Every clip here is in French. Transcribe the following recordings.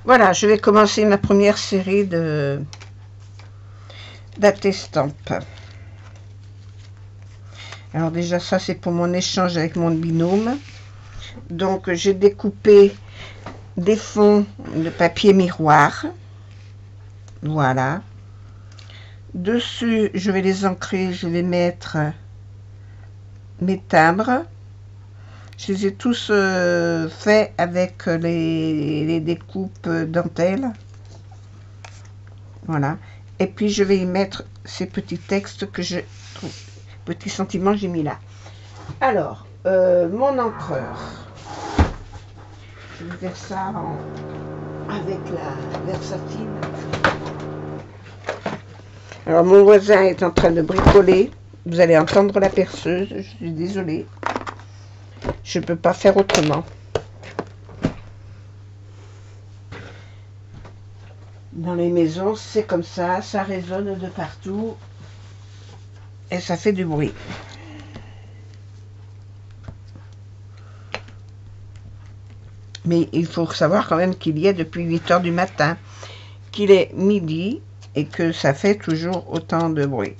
Voilà, je vais commencer ma première série d'attestampes. Alors déjà, ça c'est pour mon échange avec mon binôme. Donc j'ai découpé des fonds de papier miroir. Voilà. Dessus, je vais les ancrer, je vais mettre mes timbres. Je les ai tous faits avec les découpes dentelles. Voilà. Et puis je vais y mettre ces petits textes que je trouve, petits sentiments que j'ai mis là. Alors, mon encreur. Je vais faire ça avec la versatile. Alors mon voisin est en train de bricoler. Vous allez entendre la perceuse. Je suis désolée. Je ne peux pas faire autrement. Dans les maisons, c'est comme ça résonne de partout et ça fait du bruit. Mais il faut savoir quand même qu'il y est depuis 8 h du matin, qu'il est midi et que ça fait toujours autant de bruit.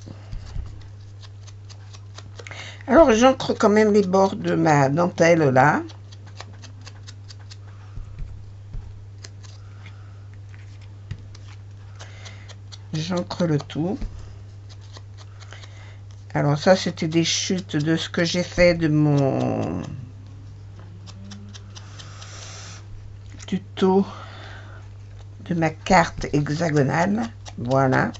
Alors j'encre quand même les bords de ma dentelle là. J'encre le tout. Alors ça c'était des chutes de ce que j'ai fait de mon tuto de ma carte hexagonale. Voilà.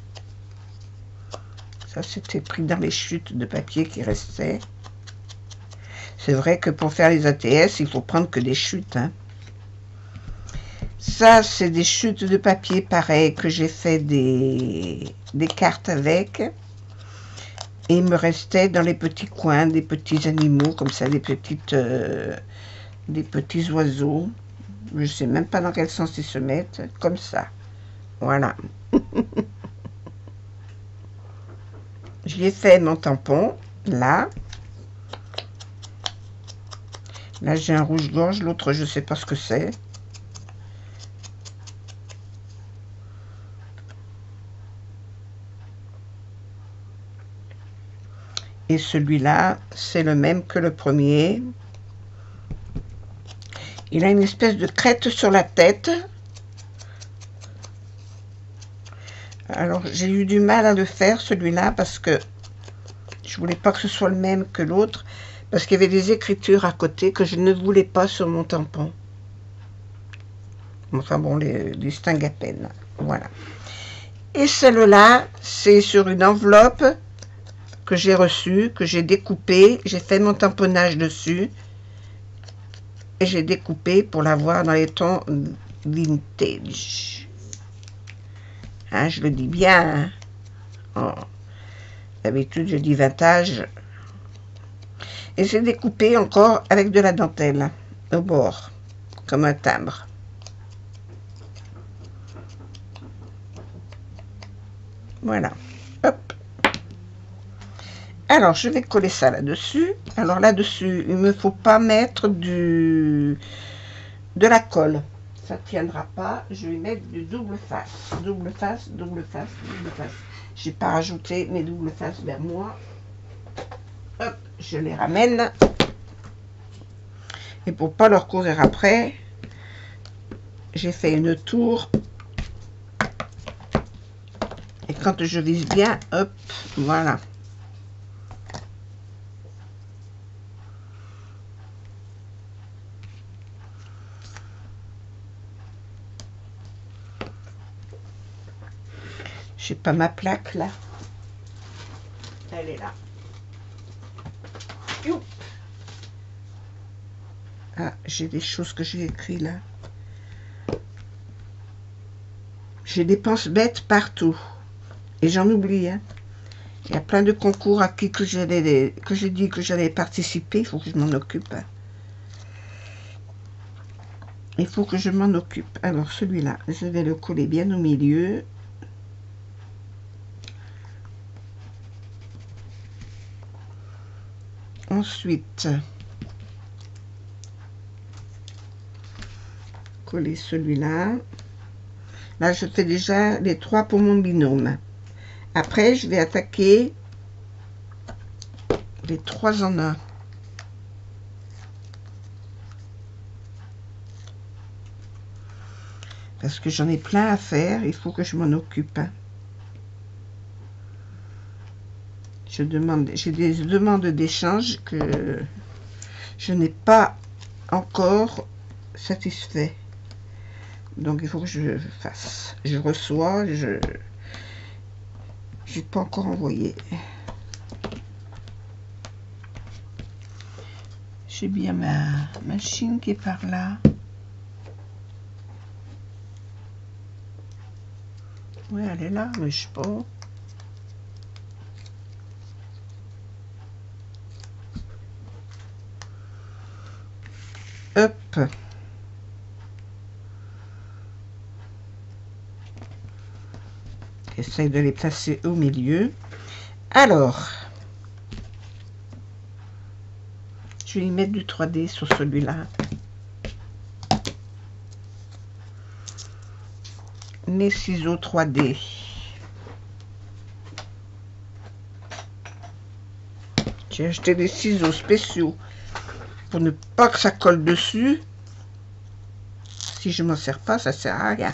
Ça c'était pris dans les chutes de papier qui restaient. C'est vrai que pour faire les ATS, il faut prendre que des chutes. Hein. Ça, c'est des chutes de papier pareil que j'ai fait des cartes avec. Et il me restait dans les petits coins des petits animaux, comme ça, des petits oiseaux. Je ne sais même pas dans quel sens ils se mettent. Comme ça. Voilà. J'ai fait mon tampon, là. Là, j'ai un rouge-gorge. L'autre, je ne sais pas ce que c'est. Et celui-là, c'est le même que le premier. Il a une espèce de crête sur la tête. Alors, j'ai eu du mal à le faire, celui-là, parce que je voulais pas que ce soit le même que l'autre, parce qu'il y avait des écritures à côté que je ne voulais pas sur mon tampon. Enfin bon, les distingue à peine. Voilà. Et celle-là, c'est sur une enveloppe que j'ai reçue, que j'ai découpée. J'ai fait mon tamponnage dessus. Et j'ai découpé pour l'avoir dans les tons vintage. Hein, je le dis bien. Hein. Oh. D'habitude, je dis vintage. Et c'est découpé encore avec de la dentelle au bord, comme un timbre. Voilà. Hop. Alors, je vais coller ça là-dessus. Alors, là-dessus, il ne me faut pas mettre de la colle. Ça ne tiendra pas. Je vais mettre du double face. Double face, double face, double face. Je n'ai pas rajouté mes doubles faces vers moi. Hop, je les ramène. Et pour pas leur courir après, j'ai fait une tour. Et quand je vise bien, hop, voilà. J'ai pas ma plaque là. Elle est là. Youp. Ah, j'ai des choses que j'ai écrites là. J'ai des penses bêtes partout. Et j'en oublie. Hein. Il y a plein de concours à qui que j'ai dit que j'allais participer. Il faut que je m'en occupe. Hein. Il faut que je m'en occupe. Alors celui-là, je vais le coller bien au milieu. Ensuite, coller celui-là. Là, je fais déjà les 3 pour mon binôme. Après, je vais attaquer les 3 en un. Parce que j'en ai plein à faire, il faut que je m'en occupe. J'ai des demandes d'échange que je n'ai pas encore satisfait. Donc il faut que je fasse. Je reçois, je n'ai pas encore envoyé. J'ai bien ma machine qui est par là. Oui, elle est là, mais je sais pas. Hop. J'essaye de les placer au milieu. Alors, je vais y mettre du 3D sur celui-là. Mes ciseaux 3D. J'ai acheté des ciseaux spéciaux pour ne pas que ça colle dessus. Si je m'en sers pas, ça sert à rien.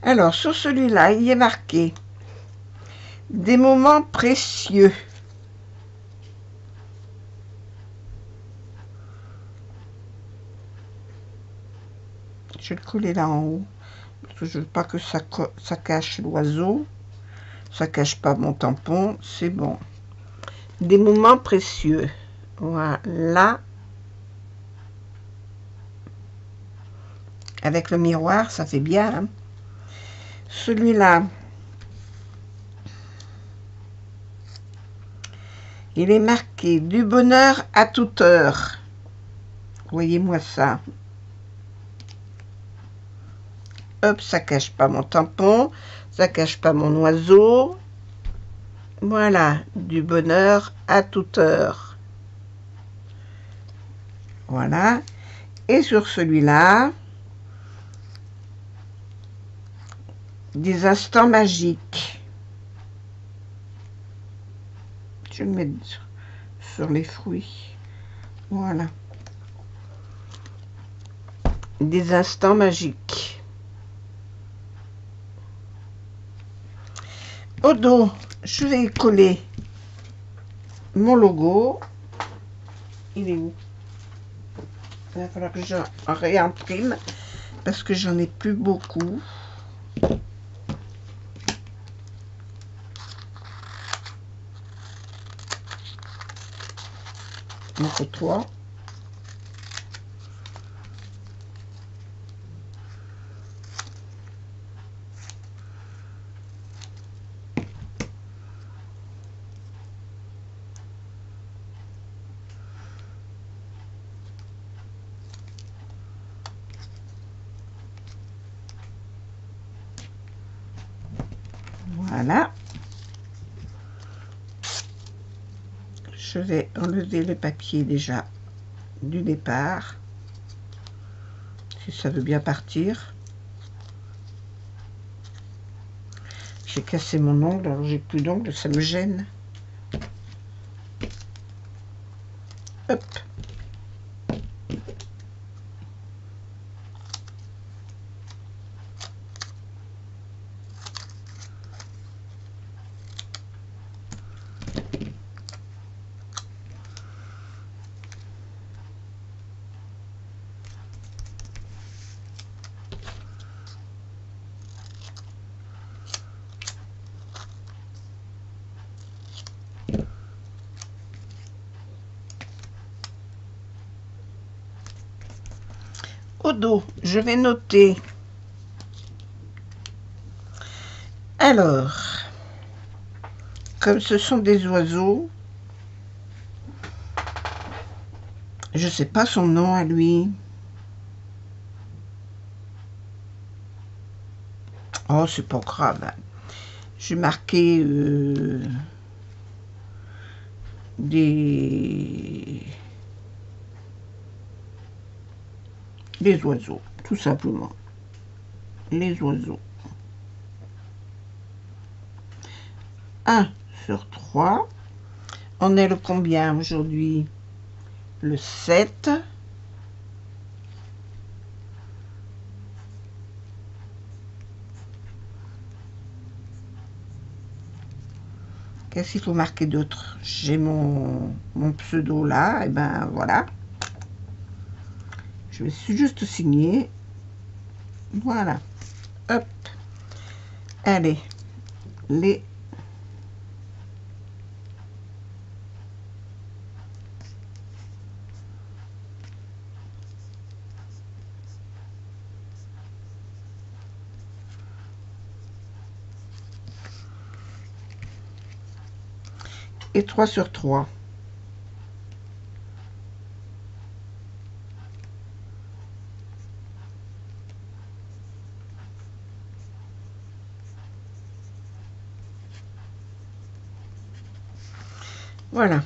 Alors, sur celui-là, il y est marqué des moments précieux. Je vais le coller là en haut. Parce que je ne veux pas que ça cache l'oiseau. Ça cache pas mon tampon. C'est bon. Des moments précieux. Voilà. Avec le miroir, ça fait bien. Hein. Celui-là, il est marqué du bonheur à toute heure. Voyez-moi ça. Hop, ça cache pas mon tampon, ça cache pas mon oiseau. Voilà, du bonheur à toute heure. Voilà. Et sur celui-là, des instants magiques. Je vais le mettre sur les fruits. Voilà. Des instants magiques. Au dos, je vais coller mon logo. Il est où? Il va falloir que j'en réimprime parce que j'en ai plus beaucoup. Donc 3. Voilà. Je vais enlever le papier déjà du départ. Si ça veut bien partir. J'ai cassé mon ongle, alors j'ai plus d'ongles, ça me gêne. Hop. Au dos, je vais noter Alors, comme ce sont des oiseaux, je sais pas son nom à lui. Oh, c'est pas grave. J'ai marqué des oiseaux, tout simplement. Les oiseaux. 1 sur 3. On est le combien aujourd'hui? Le 7. Qu'est-ce qu'il faut marquer d'autre? J'ai mon pseudo là, et ben voilà. Je vais juste signer. Voilà. Hop. Allez. Les et 3 sur 3. Voilà,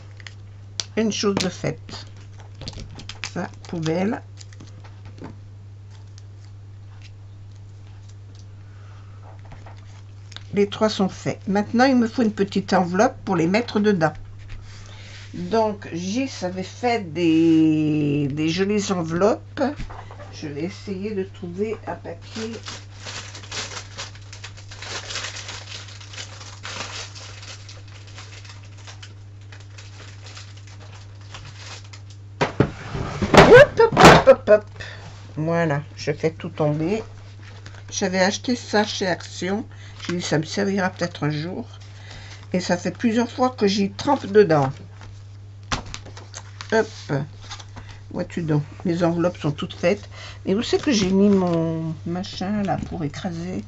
une chose de faite. Ça, poubelle. Les 3 sont faits. Maintenant, il me faut une petite enveloppe pour les mettre dedans. Donc, Gis avait fait des jolies enveloppes. Je vais essayer de trouver un papier. Hop, hop, hop, hop. Voilà, je fais tout tomber. J'avais acheté ça chez Action. J'ai dit, ça me servira peut-être un jour. Et ça fait plusieurs fois que j'y trempe dedans. Hop. Vois-tu donc, mes enveloppes sont toutes faites. Et où c'est que j'ai mis mon machin là pour écraser?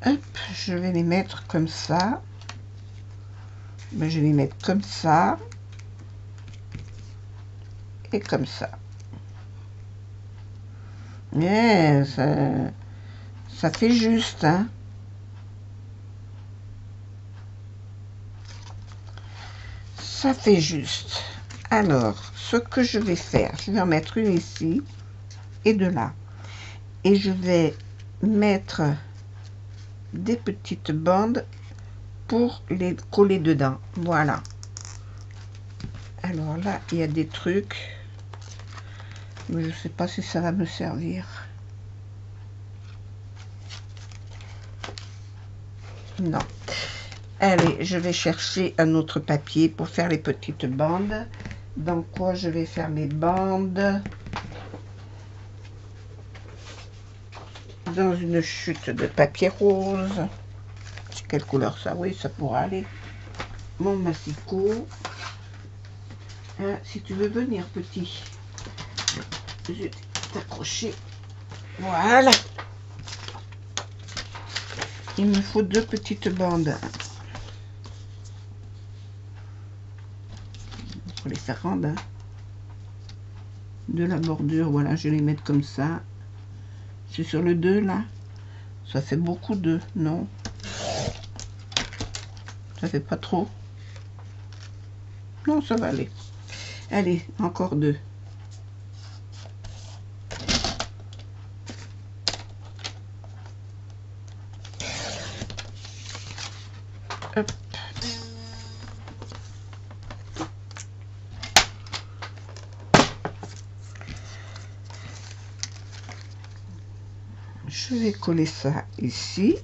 Hop, je vais les mettre comme ça. Ben, je vais les mettre comme ça. Et comme ça. Mais ça fait juste, hein. Ça fait juste. Alors, ce que je vais faire, je vais en mettre une ici et de là. Et je vais mettre des petites bandes pour les coller dedans. Voilà. Alors là, il y a des trucs. Mais je ne sais pas si ça va me servir. Non. Allez, je vais chercher un autre papier pour faire les petites bandes. Dans quoi je vais faire mes bandes? Dans une chute de papier rose. Quelle couleur ça? Oui, ça pourra aller. Mon massicot. Hein, si tu veux venir, petit. Je vais t'accrocher. Voilà. Il me faut 2 petites bandes. Il faut les faire rendre. Hein. De la bordure, voilà, je vais les mettre comme ça. C'est sur le 2 là. Ça fait beaucoup de, non? Ça fait pas trop? Non, ça va aller. Allez, encore 2. Hop. Je vais coller ça ici.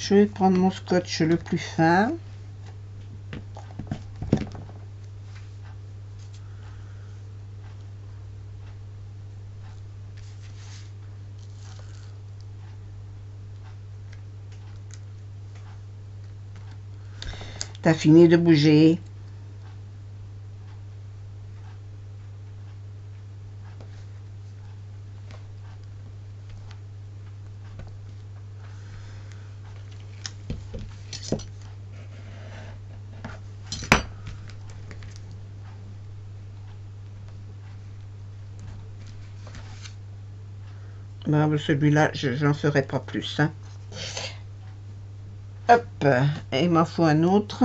Je vais prendre mon scotch le plus fin. T'as fini de bouger. Bon, celui-là, j'en ferai pas plus. Hein. Hop, et il m'en faut un autre.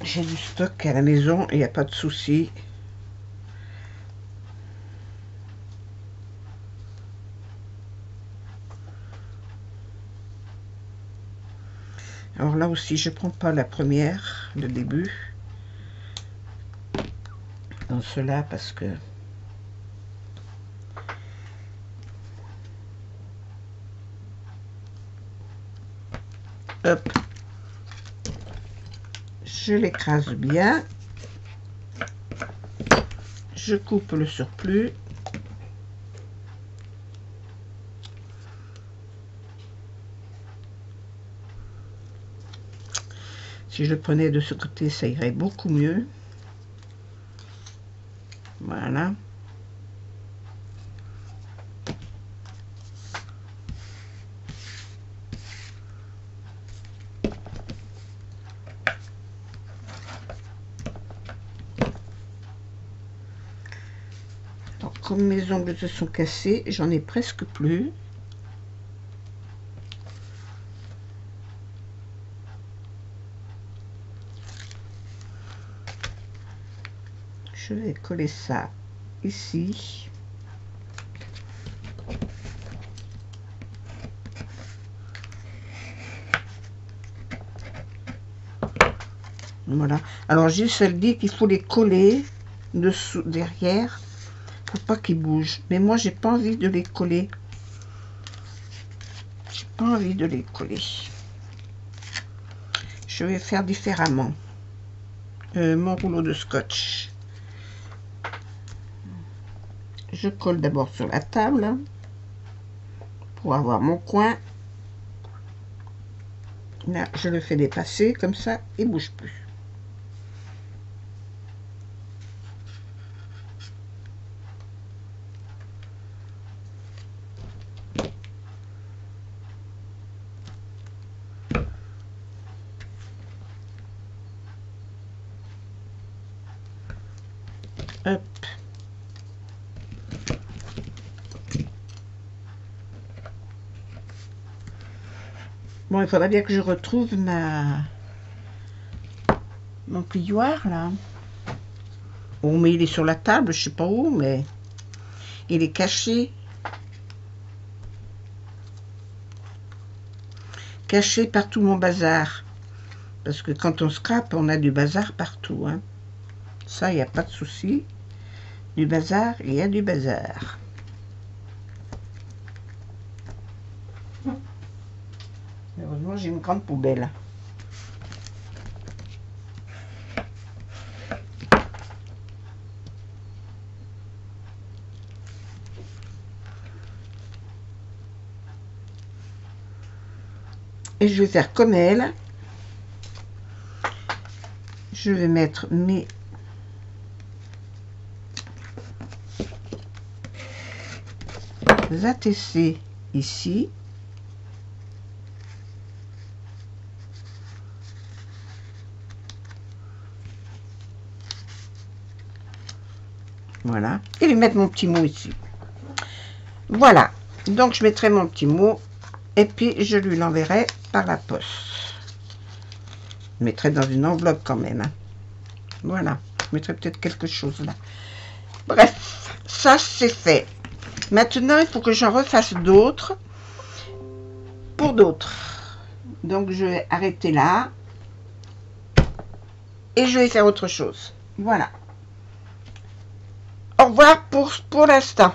J'ai du stock à la maison, il n'y a pas de souci. Alors là aussi, je prends pas la première, le début. Dans cela, parce que... Hop. Je l'écrase bien. Je coupe le surplus. Si je le prenais de ce côté, ça irait beaucoup mieux. Voilà. Alors, comme mes ongles se sont cassés, j'en ai presque plus. Je vais coller ça ici. Voilà. Alors Gilles se dit qu'il faut les coller dessous, derrière, pour pas qu'ils bougent. Mais moi, j'ai pas envie de les coller. J'ai pas envie de les coller. Je vais faire différemment. Mon rouleau de scotch. Je colle d'abord sur la table pour avoir mon coin. Là, je le fais dépasser comme ça, il ne bouge plus. Hop. Bon, il faudra bien que je retrouve mon plioir là. Oh, mais il est sur la table, je sais pas où, mais il est caché. Caché par tout mon bazar. Parce que quand on scrape, on a du bazar partout. Hein. Ça, il n'y a pas de souci. Du bazar, il y a du bazar. Heureusement, j'ai une grande poubelle. Et je vais faire comme elle. Je vais mettre mes ATC ici. Voilà. Et je vais mettre mon petit mot ici. Voilà. Donc, je mettrai mon petit mot. Et puis, je lui l'enverrai par la poste. Je mettrai dans une enveloppe quand même. Hein. Voilà. Je mettrai peut-être quelque chose là. Bref. Ça, c'est fait. Maintenant, il faut que j'en refasse d'autres. Pour d'autres. Donc je vais arrêter là. Et je vais faire autre chose. Voilà. Au revoir pour l'instant.